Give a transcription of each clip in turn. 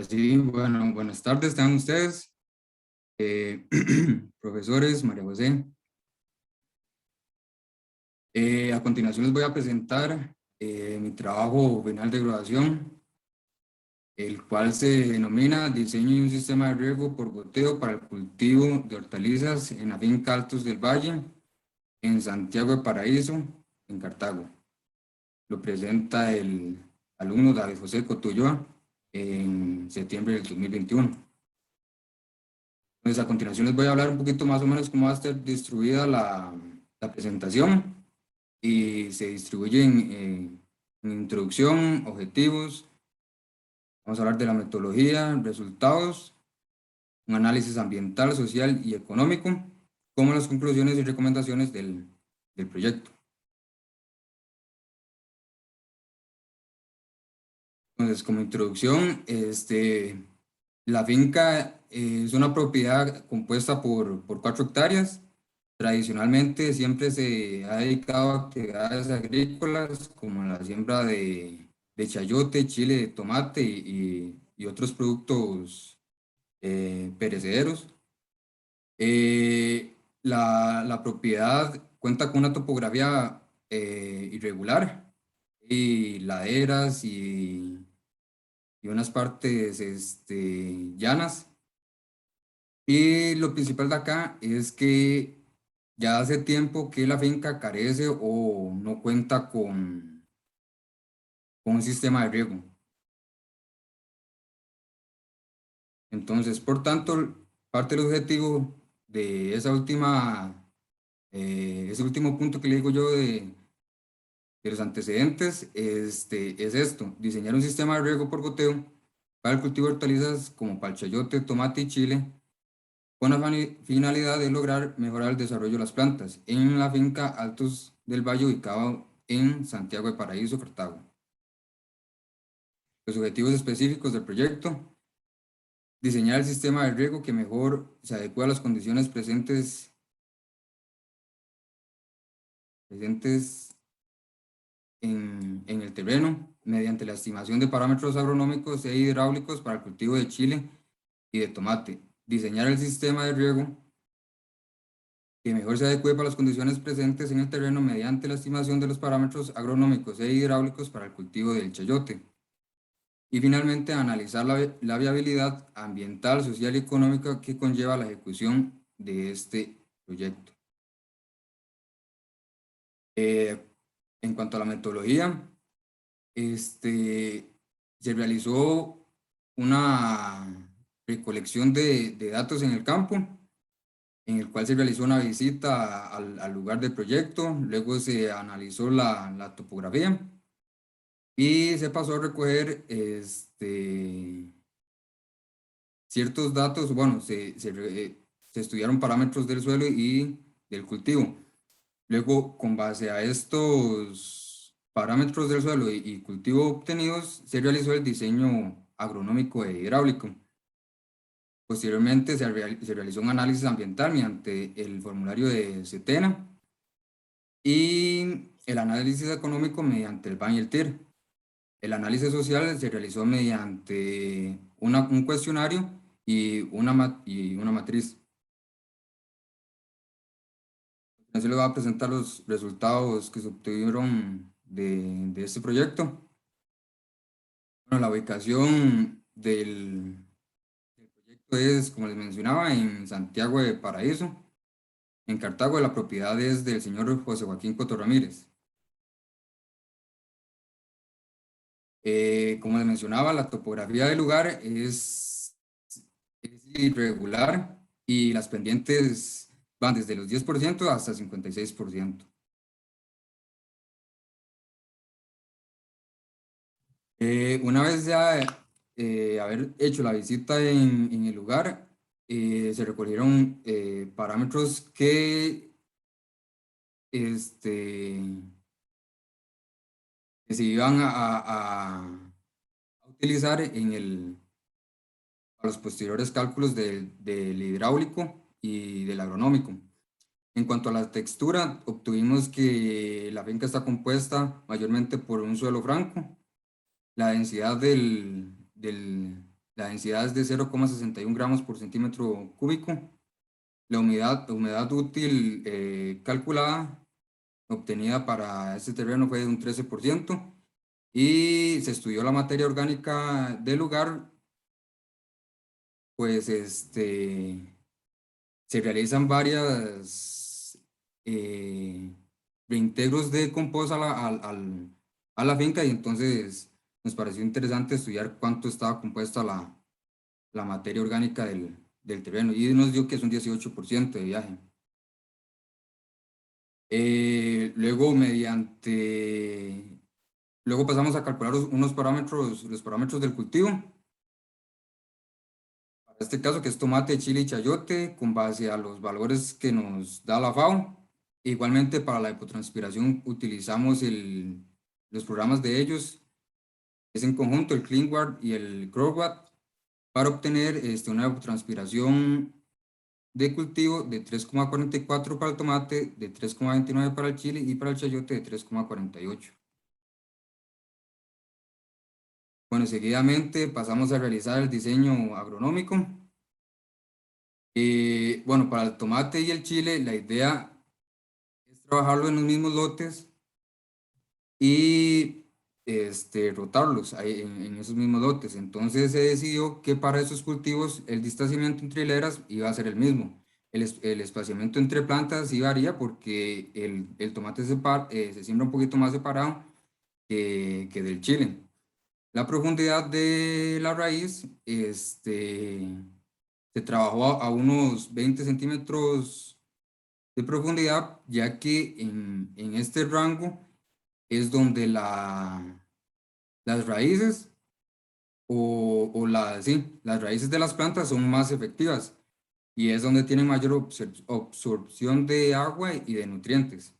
Sí, bueno, buenas tardes, están ustedes, eh, profesores, María José. A continuación les voy a presentar mi trabajo final de graduación, el cual se denomina Diseño de un sistema de riego por goteo para el cultivo de hortalizas en la finca Altos del Valle, en Santiago de Paraíso, en Cartago. Lo presenta el alumno David José Cotuyoa en septiembre del 2021. Entonces, a continuación les voy a hablar un poquito más o menos cómo va a estar distribuida la presentación y se distribuye en introducción, objetivos, vamos a hablar de la metodología, resultados, un análisis ambiental, social y económico, como las conclusiones y recomendaciones del proyecto. Entonces, como introducción, la finca es una propiedad compuesta por 4 hectáreas. Tradicionalmente siempre se ha dedicado a actividades agrícolas como la siembra de chayote, chile, de tomate y otros productos perecederos. La propiedad cuenta con una topografía irregular y laderas y unas partes llanas. Y lo principal de acá es que ya hace tiempo que la finca carece o no cuenta con un sistema de riego. Entonces, por tanto, parte del objetivo de ese último punto que le digo yo de los antecedentes, es esto: diseñar un sistema de riego por goteo para el cultivo de hortalizas como para el chayote, tomate y chile, con la finalidad de lograr mejorar el desarrollo de las plantas en la finca Altos del Valle, ubicado en Santiago de Paraíso, Cartago. Los objetivos específicos del proyecto: diseñar el sistema de riego que mejor se adecue a las condiciones presentes en el terreno, mediante la estimación de parámetros agronómicos e hidráulicos para el cultivo de chile y de tomate. Diseñar el sistema de riego que mejor se adecue para las condiciones presentes en el terreno mediante la estimación de los parámetros agronómicos e hidráulicos para el cultivo del chayote. Y finalmente, analizar la viabilidad ambiental, social y económica que conlleva la ejecución de este proyecto. En cuanto a la metodología, se realizó una recolección de datos en el campo, en el cual se realizó una visita al lugar del proyecto. Luego se analizó la topografía y se pasó a recoger ciertos datos. Bueno, se estudiaron parámetros del suelo y del cultivo. Luego, con base a estos parámetros del suelo y cultivo obtenidos, se realizó el diseño agronómico e hidráulico. Posteriormente, se realizó un análisis ambiental mediante el formulario de Setena y el análisis económico mediante el BAN y el TIR. El análisis social se realizó mediante un cuestionario y una matriz. Entonces les voy a presentar los resultados que se obtuvieron de este proyecto. Bueno, la ubicación del proyecto es, como les mencionaba, en Santiago de Paraíso. En Cartago, la propiedad es del señor José Joaquín Coto Ramírez. Como les mencionaba, la topografía del lugar es irregular y las pendientes van desde los 10% hasta 56%. Una vez ya haber hecho la visita en el lugar, se recogieron parámetros este, que se iban a utilizar a los posteriores cálculos del hidráulico y del agronómico. En cuanto a la textura, obtuvimos que la finca está compuesta mayormente por un suelo franco. La densidad del la densidad es de 0,61 gramos por centímetro cúbico. La humedad útil calculada, obtenida para este terreno fue de un 13%, y se estudió la materia orgánica del lugar, pues se realizan varias reintegros de compost a la finca, y entonces nos pareció interesante estudiar cuánto estaba compuesta la materia orgánica del terreno, y nos dio que es un 18% de viaje. Luego pasamos a calcular unos parámetros, los parámetros del cultivo. Para este caso, que es tomate, chile y chayote, con base a los valores que nos da la FAO. Igualmente, para la evapotranspiración utilizamos los programas de ellos, es en conjunto el CleanWatt y el CrowWatt, para obtener una evapotranspiración de cultivo de 3,44 para el tomate, de 3,29 para el chile y para el chayote de 3,48. Bueno, seguidamente pasamos a realizar el diseño agronómico. Bueno, para el tomate y el chile, la idea es trabajarlo en los mismos lotes y rotarlos ahí en esos mismos lotes. Entonces se decidió que para esos cultivos el distanciamiento entre hileras iba a ser el mismo. El espaciamiento entre plantas sí varía porque el tomate se siembra un poquito más separado que del chile. La profundidad de la raíz, se trabajó a unos 20 centímetros de profundidad, ya que en este rango es donde las raíces sí, las raíces de las plantas son más efectivas, y es donde tienen mayor absorción de agua y de nutrientes.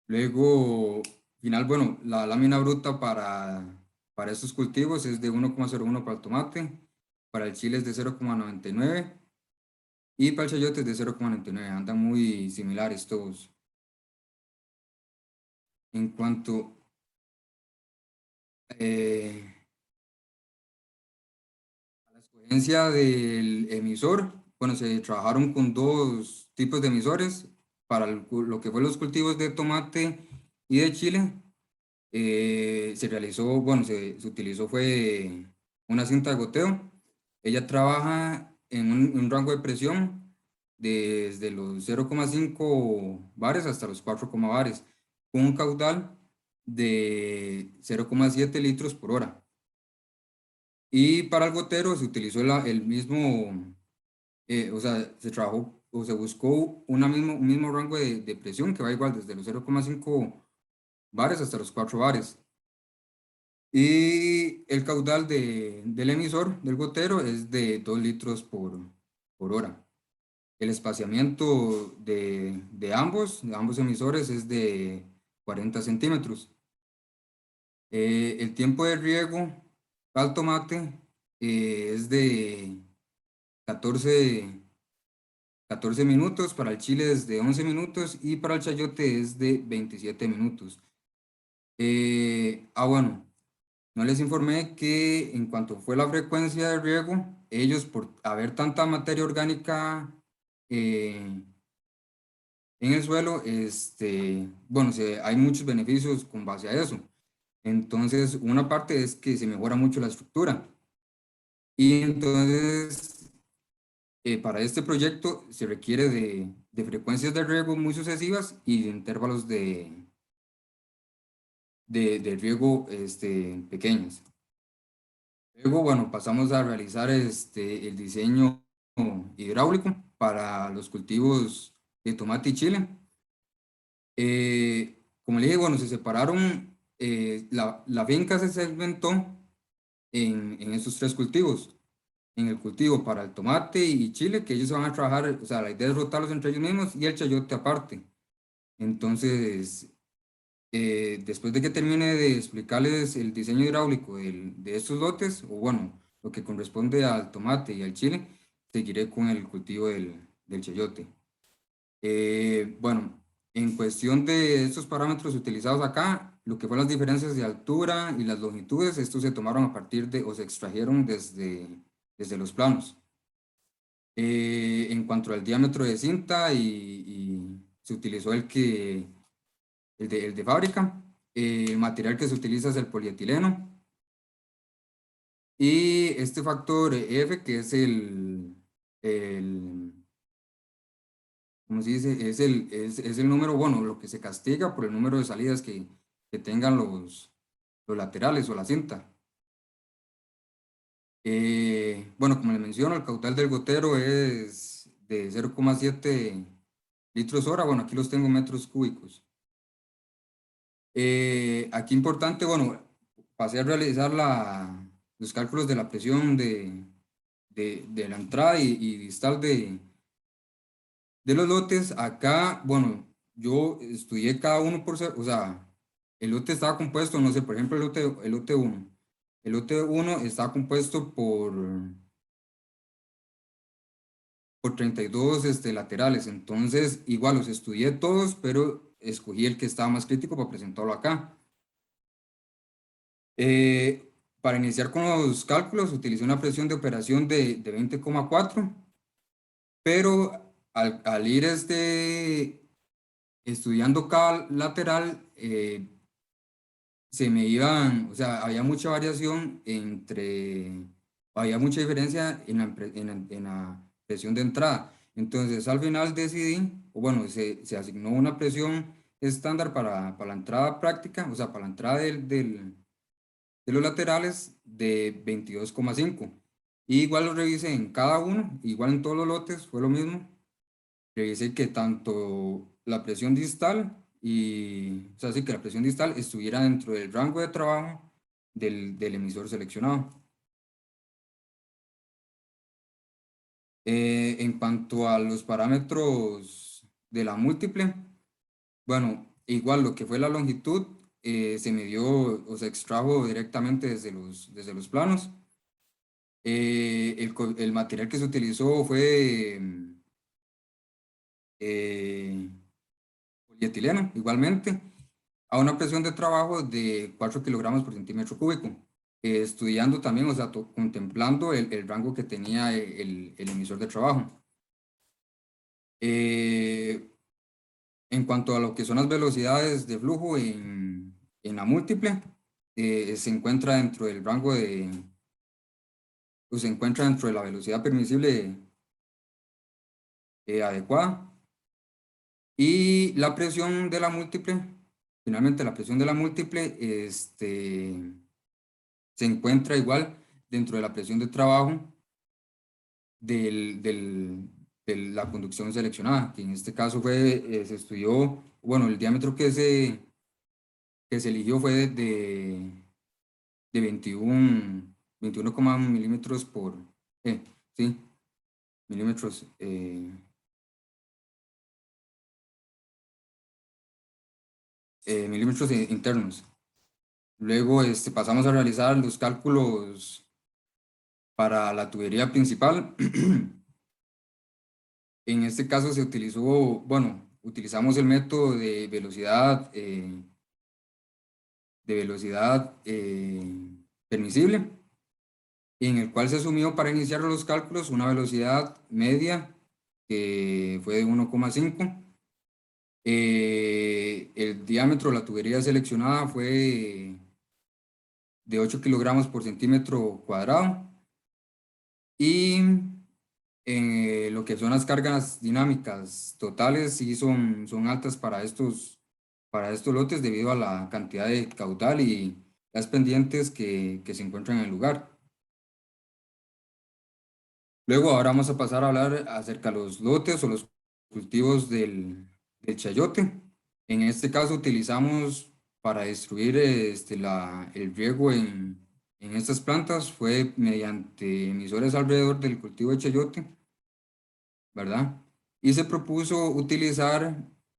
Luego, bueno, la lámina bruta para estos cultivos es de 1,01 para el tomate, para el chile es de 0,99 y para el chayote es de 0,99. Andan muy similares todos. En cuanto a la escogencia del emisor, bueno, se trabajaron con dos tipos de emisores para lo que fue los cultivos de tomate y de chile. Se realizó, bueno, se utilizó fue una cinta de goteo. Ella trabaja en un rango de presión desde los 0,5 bares hasta los 4, bares, con un caudal de 0,7 litros por hora. Y para el gotero se utilizó el mismo, o sea, se trabajó o se buscó un mismo rango de presión que va igual desde los 0,5 bares hasta los 4 bares. Y el caudal del emisor del gotero es de 2 litros por hora. El espaciamiento de ambos emisores es de 40 centímetros. El tiempo de riego al tomate es de 14 14 minutos, para el chile es de 11 minutos y para el chayote es de 27 minutos. Bueno, no les informé que en cuanto fue la frecuencia de riego, ellos por haber tanta materia orgánica en el suelo, bueno, hay muchos beneficios con base a eso. Entonces, una parte es que se mejora mucho la estructura. Y entonces, para este proyecto se requiere de frecuencias de riego muy sucesivas y de intervalos de riego pequeños. Luego, bueno, pasamos a realizar el diseño hidráulico para los cultivos de tomate y chile. Como le dije, bueno, se separaron, la finca se segmentó en estos tres cultivos. En el cultivo para el tomate y chile, que ellos van a trabajar, o sea, la idea es rotarlos entre ellos mismos, y el chayote aparte. Entonces, después de que termine de explicarles el diseño hidráulico de estos lotes, o bueno, lo que corresponde al tomate y al chile, seguiré con el cultivo del chayote. Bueno, en cuestión de estos parámetros utilizados acá, lo que fueron las diferencias de altura y las longitudes, estos se tomaron a partir de, o se extrajeron desde los planos. En cuanto al diámetro de cinta, y se utilizó el de fábrica. El material que se utiliza es el polietileno. Y este factor F, que es el ¿cómo se dice? Es el número, bueno, lo que se castiga por el número de salidas que tengan los laterales o la cinta. Bueno, como les menciono, el caudal del gotero es de 0,7 litros hora. Bueno, aquí los tengo en metros cúbicos. Aquí importante, bueno, pasé a realizar los cálculos de la presión de la entrada y distal de los lotes. Acá, bueno, yo estudié cada uno o sea, el lote estaba compuesto, no sé, por ejemplo, el lote 1. El lote 1 está compuesto por 32 laterales. Entonces, igual los estudié todos, pero escogí el que estaba más crítico para presentarlo acá. Para iniciar con los cálculos, utilicé una presión de operación de 20,4, pero al ir estudiando cada lateral, se me iban, o sea, había mucha variación había mucha diferencia en la presión de entrada. Entonces, al final decidí, o bueno, se asignó una presión estándar para la entrada práctica, o sea, para la entrada de los laterales de 22,5. Y igual lo revisé en cada uno, igual en todos los lotes, fue lo mismo. Revisé que tanto la presión distal o sea, sí, que la presión distal estuviera dentro del rango de trabajo del emisor seleccionado. En cuanto a los parámetros de la múltiple, bueno, igual lo que fue la longitud, se midió o se extrajo directamente desde los planos. El material que se utilizó fue eh, polietileno, igualmente, a una presión de trabajo de 4 kilogramos por centímetro cúbico. Estudiando también, o sea, contemplando el rango que tenía el emisor de trabajo. En cuanto a lo que son las velocidades de flujo en la múltiple, se encuentra dentro del rango se encuentra dentro de la velocidad permisible adecuada. Y la presión de la múltiple, finalmente la presión de la múltiple, se encuentra igual dentro de la presión de trabajo de la conducción seleccionada, que en este caso se estudió, bueno, el diámetro que se eligió fue de 21 milímetros sí, milímetros, milímetros internos. Luego pasamos a realizar los cálculos para la tubería principal. En este caso se utilizó, bueno, utilizamos el método de velocidad permisible, en el cual se asumió para iniciar los cálculos una velocidad media que fue de 1,5. El diámetro de la tubería seleccionada fue de 8 kilogramos por centímetro cuadrado. Y lo que son las cargas dinámicas totales sí son altas para estos lotes debido a la cantidad de caudal y las pendientes que se encuentran en el lugar. Luego ahora vamos a pasar a hablar acerca de los lotes o los cultivos del chayote. En este caso utilizamos para destruir el riego en estas plantas fue mediante emisores alrededor del cultivo de chayote, ¿verdad? Y se propuso utilizar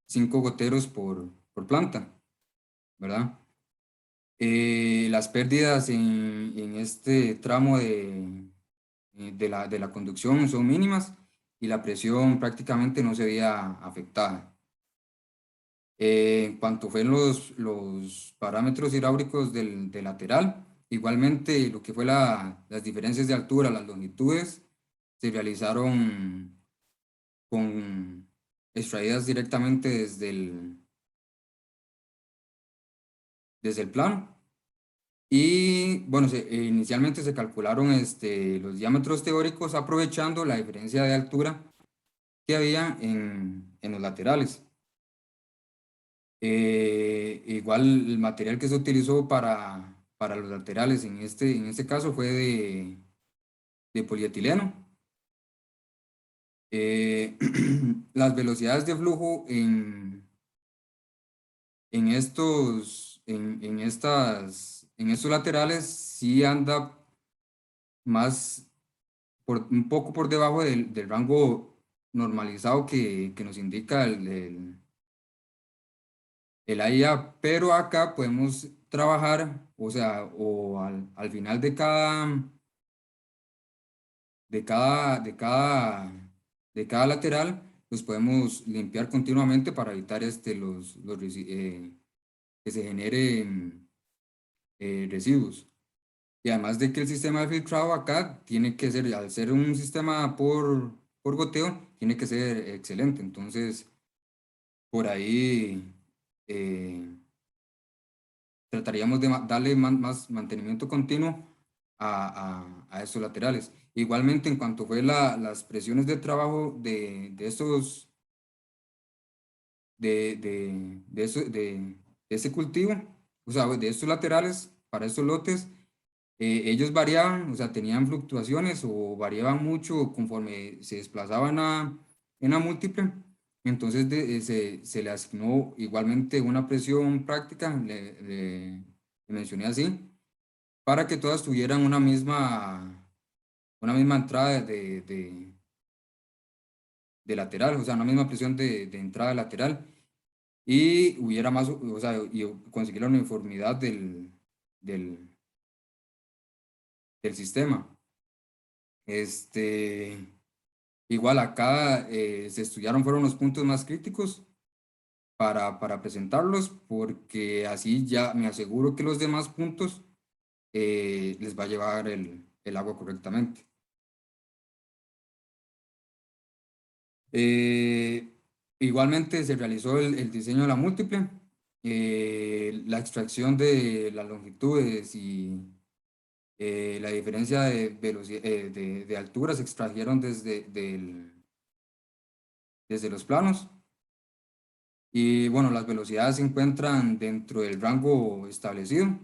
5 goteros por planta, ¿verdad? Las pérdidas en este tramo de la conducción son mínimas y la presión prácticamente no se veía afectada. En cuanto fue los parámetros hidráulicos del lateral, igualmente lo que fue las diferencias de altura, las longitudes, se realizaron con extraídas directamente desde el plano. Y bueno, inicialmente se calcularon los diámetros teóricos aprovechando la diferencia de altura que había en los laterales. Igual el material que se utilizó para los laterales en este caso fue de polietileno. Las velocidades de flujo en estos laterales sí anda un poco por debajo del rango normalizado que nos indica el AIA, pero acá podemos trabajar, o sea, o al final de cada lateral, los podemos limpiar continuamente para evitar que se generen residuos. Y además de que el sistema de filtrado acá tiene que ser, al ser un sistema por goteo, tiene que ser excelente. Entonces, por ahí trataríamos de darle más mantenimiento continuo a estos laterales. Igualmente, en cuanto fue las presiones de trabajo de ese cultivo, o sea, de estos laterales para estos lotes, ellos variaban, o sea, tenían fluctuaciones o variaban mucho conforme se desplazaban en la múltiple. Entonces se le asignó igualmente una presión práctica, le mencioné así, para que todas tuvieran una misma entrada de lateral, o sea, una misma presión de entrada lateral y hubiera más, o sea, y conseguir la uniformidad del, del sistema. Igual acá se estudiaron, fueron los puntos más críticos para presentarlos, porque así ya me aseguro que los demás puntos les va a llevar el agua correctamente. Eh, Igualmente se realizó el diseño de la múltiple, la extracción de las longitudes y la diferencia de velocidad, de altura se extrajeron desde los planos. Y bueno, las velocidades se encuentran dentro del rango establecido.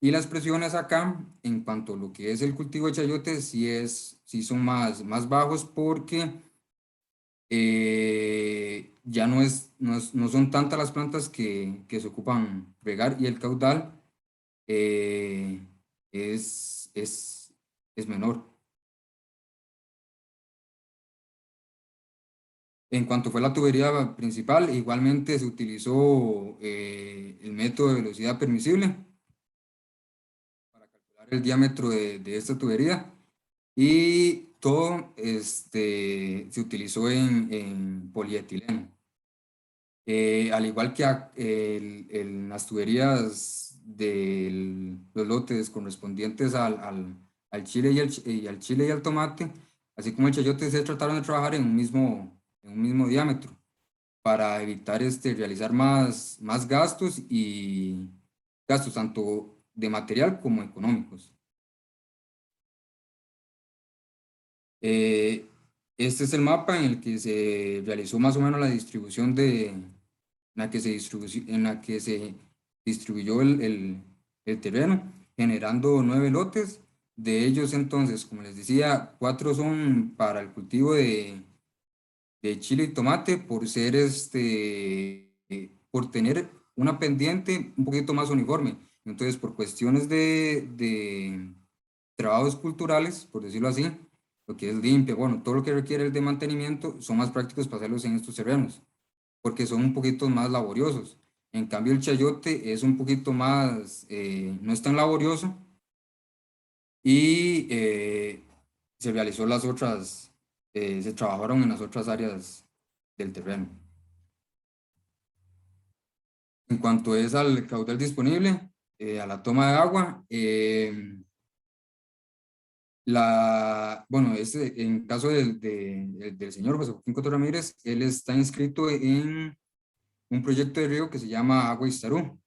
Y las presiones acá, en cuanto a lo que es el cultivo de chayote, sí son más bajos porque ya no son tantas las plantas que se ocupan regar y el caudal eh, es menor. En cuanto fue la tubería principal, igualmente se utilizó el método de velocidad permisible para calcular el diámetro de esta tubería y todo se utilizó en polietileno. Al igual que en las tuberías de los lotes correspondientes al chile y al chile y al tomate, así como el chayote, se trataron de trabajar en un mismo diámetro para evitar realizar más gastos tanto de material como económicos. Eh, este es el mapa en el que se realizó más o menos la distribución en la que se distribuyó el terreno, generando 9 lotes. De ellos, entonces, como les decía, 4 son para el cultivo de chile y tomate por tener una pendiente un poquito más uniforme. Entonces, por cuestiones de trabajos culturales, por decirlo así, lo que es limpia, bueno, todo lo que requiere el de mantenimiento, son más prácticos para hacerlos en estos terrenos, porque son un poquito más laboriosos. En cambio, el chayote es un poquito más, no es tan laborioso y se trabajaron en las otras áreas del terreno. En cuanto es al caudal disponible, a la toma de agua, bueno, en caso del señor José Joaquín Coto Ramírez, él está inscrito en un proyecto de río que se llama Agua Iztarú.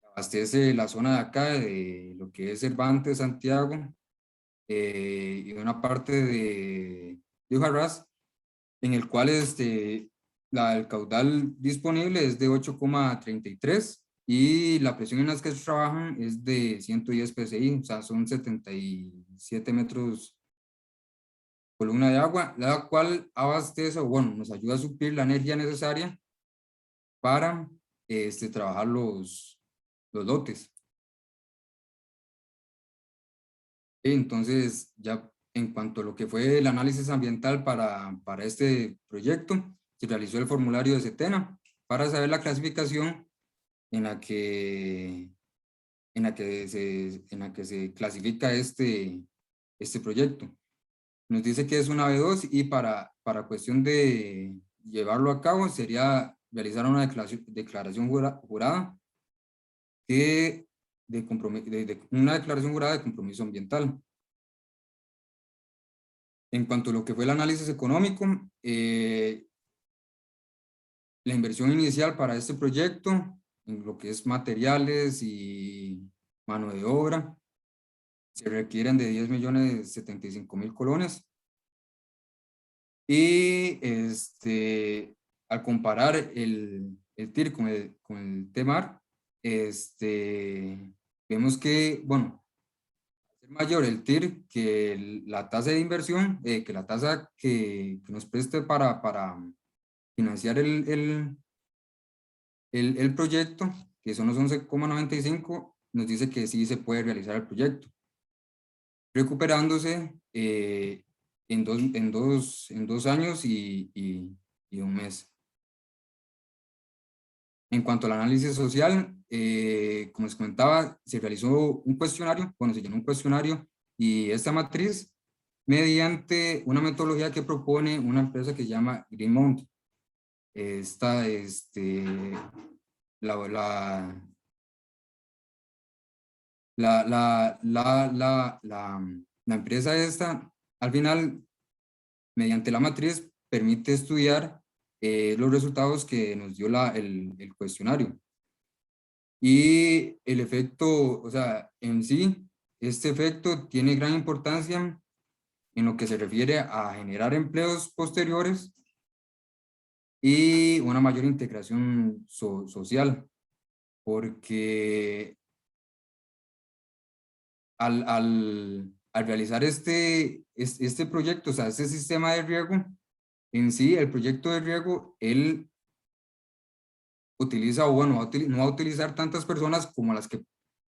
Abastece la zona de acá, de lo que es Cervantes, Santiago, y una parte de Ujarrás, en el cual el caudal disponible es de 8,33 y la presión en las que trabajan es de 110 psi, o sea, son 77 metros columna de agua, la cual abastece, o bueno, nos ayuda a suplir la energía necesaria para trabajar los lotes. Entonces, ya en cuanto a lo que fue el análisis ambiental para este proyecto, se realizó el formulario de Setena para saber la clasificación en la que, en la que se clasifica este proyecto. Nos dice que es una B2 y para cuestión de llevarlo a cabo sería realizar una declaración jurada una declaración jurada de compromiso ambiental. En cuanto a lo que fue el análisis económico, la inversión inicial para este proyecto, en lo que es materiales y mano de obra, se requieren de 10.075.000 colones. Y al comparar el TIR con el TEMAR, vemos que, bueno, es mayor el TIR que la tasa de inversión, que la tasa que nos preste para financiar el proyecto, que son los 11,95, nos dice que sí se puede realizar el proyecto, recuperándose en dos años y un mes. En cuanto al análisis social, como les comentaba, se realizó un cuestionario, bueno, se llenó un cuestionario y esta matriz mediante una metodología que propone una empresa que se llama Greenmount. Esta, la, la, la empresa esta, al final, mediante la matriz, permite estudiar los resultados que nos dio el cuestionario. Y el efecto, o sea, en sí, este efecto tiene gran importancia en lo que se refiere a generar empleos posteriores y una mayor integración social, porque al realizar este proyecto, o sea, este sistema de riego, en sí, el proyecto de riego, él utiliza, o bueno, no va a utilizar tantas personas como las que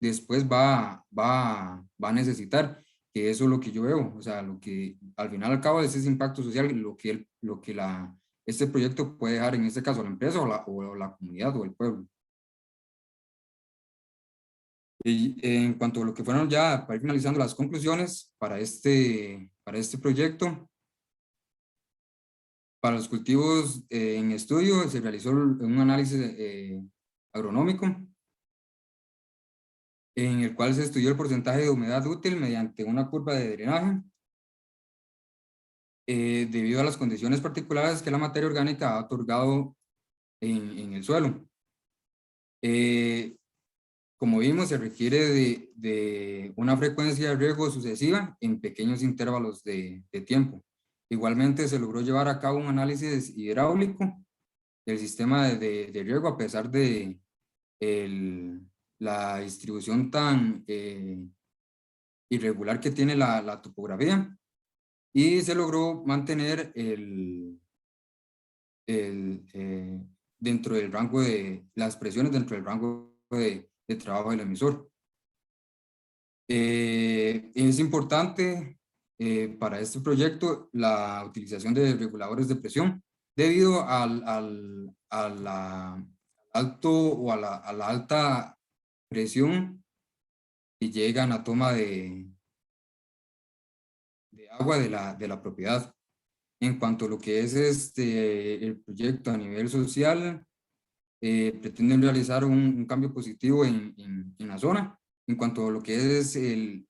después va a necesitar, que eso es lo que yo veo, o sea, lo que al final al cabo es ese impacto social, lo que este proyecto puede dejar, en este caso, la empresa o la comunidad o el pueblo. Y en cuanto a lo que fueron ya, para ir finalizando las conclusiones para este proyecto, para los cultivos en estudio se realizó un análisis agronómico en el cual se estudió el porcentaje de humedad útil mediante una curva de drenaje, debido a las condiciones particulares que la materia orgánica ha otorgado en el suelo. Como vimos, se requiere de una frecuencia de riego sucesiva en pequeños intervalos de tiempo. Igualmente, se logró llevar a cabo un análisis hidráulico del sistema de riego a pesar de la distribución tan irregular que tiene la topografía, y se logró mantener dentro del rango de las presiones, dentro del rango de trabajo del emisor. Es importante para este proyecto la utilización de reguladores de presión debido a la alto o a la alta presión que llegan a toma de agua de la propiedad. En cuanto a lo que es el proyecto a nivel social, pretenden realizar un cambio positivo en la zona en cuanto a lo que es el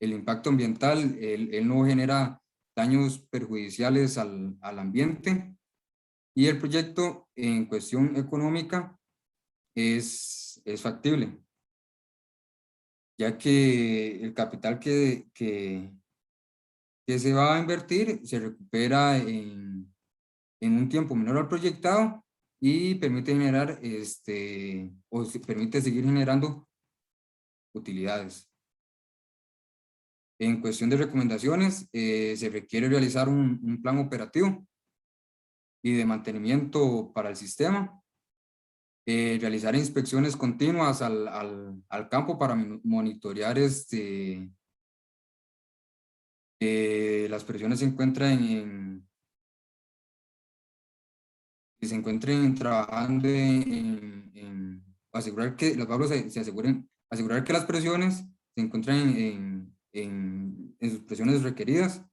impacto ambiental. Él no genera daños perjudiciales al ambiente, y el proyecto en cuestión económica es factible, ya que el capital que se va a invertir se recupera en un tiempo menor al proyectado y permite generar, permite seguir generando utilidades. En cuestión de recomendaciones, se requiere realizar un plan operativo y de mantenimiento para el sistema, realizar inspecciones continuas al campo para monitorear las presiones se encuentren trabajando en asegurar que las válvulas se aseguren, asegurar que las presiones se encuentran en sus presiones requeridas.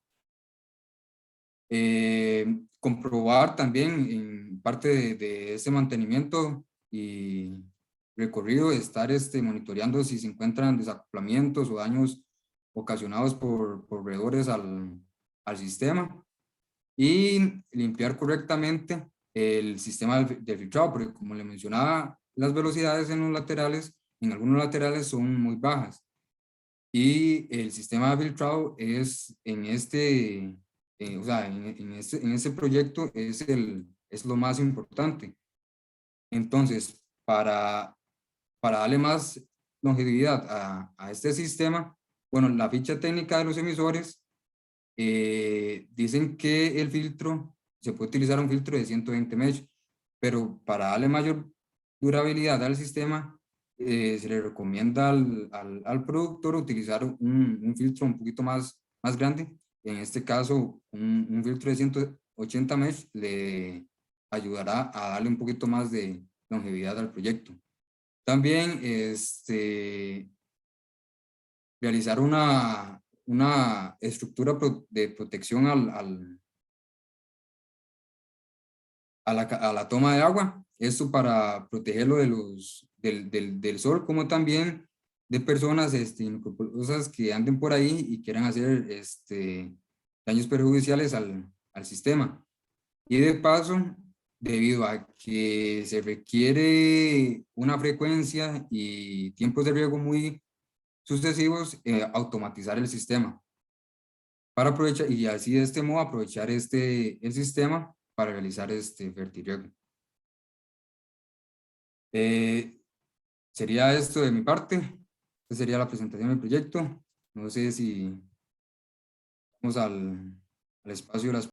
Comprobar también en parte de este mantenimiento y recorrido, estar monitoreando si se encuentran desacoplamientos o daños ocasionados por roedores al sistema, y limpiar correctamente el sistema de filtrado, porque como le mencionaba, las velocidades en algunos laterales son muy bajas, y el sistema de filtrado es o sea, en este proyecto es lo más importante. Entonces, para darle más longevidad a este sistema, bueno, la ficha técnica de los emisores dicen que el filtro, se puede utilizar un filtro de 120 mesh, pero para darle mayor durabilidad al sistema, se le recomienda al productor utilizar un filtro un poquito más grande. En este caso, un filtro de 180 mesh le ayudará a darle un poquito más de longevidad al proyecto. También realizar una estructura de protección a la toma de agua. Esto para protegerlo del sol, como también de personas inescrupulosas que anden por ahí y quieran hacer daños perjudiciales al sistema. Y de paso, debido a que se requiere una frecuencia y tiempos de riego muy sucesivos, automatizar el sistema para aprovechar, y así de este modo aprovechar el sistema para realizar fertirriego. Sería esto de mi parte. Esta sería la presentación del proyecto. No sé si vamos al espacio de las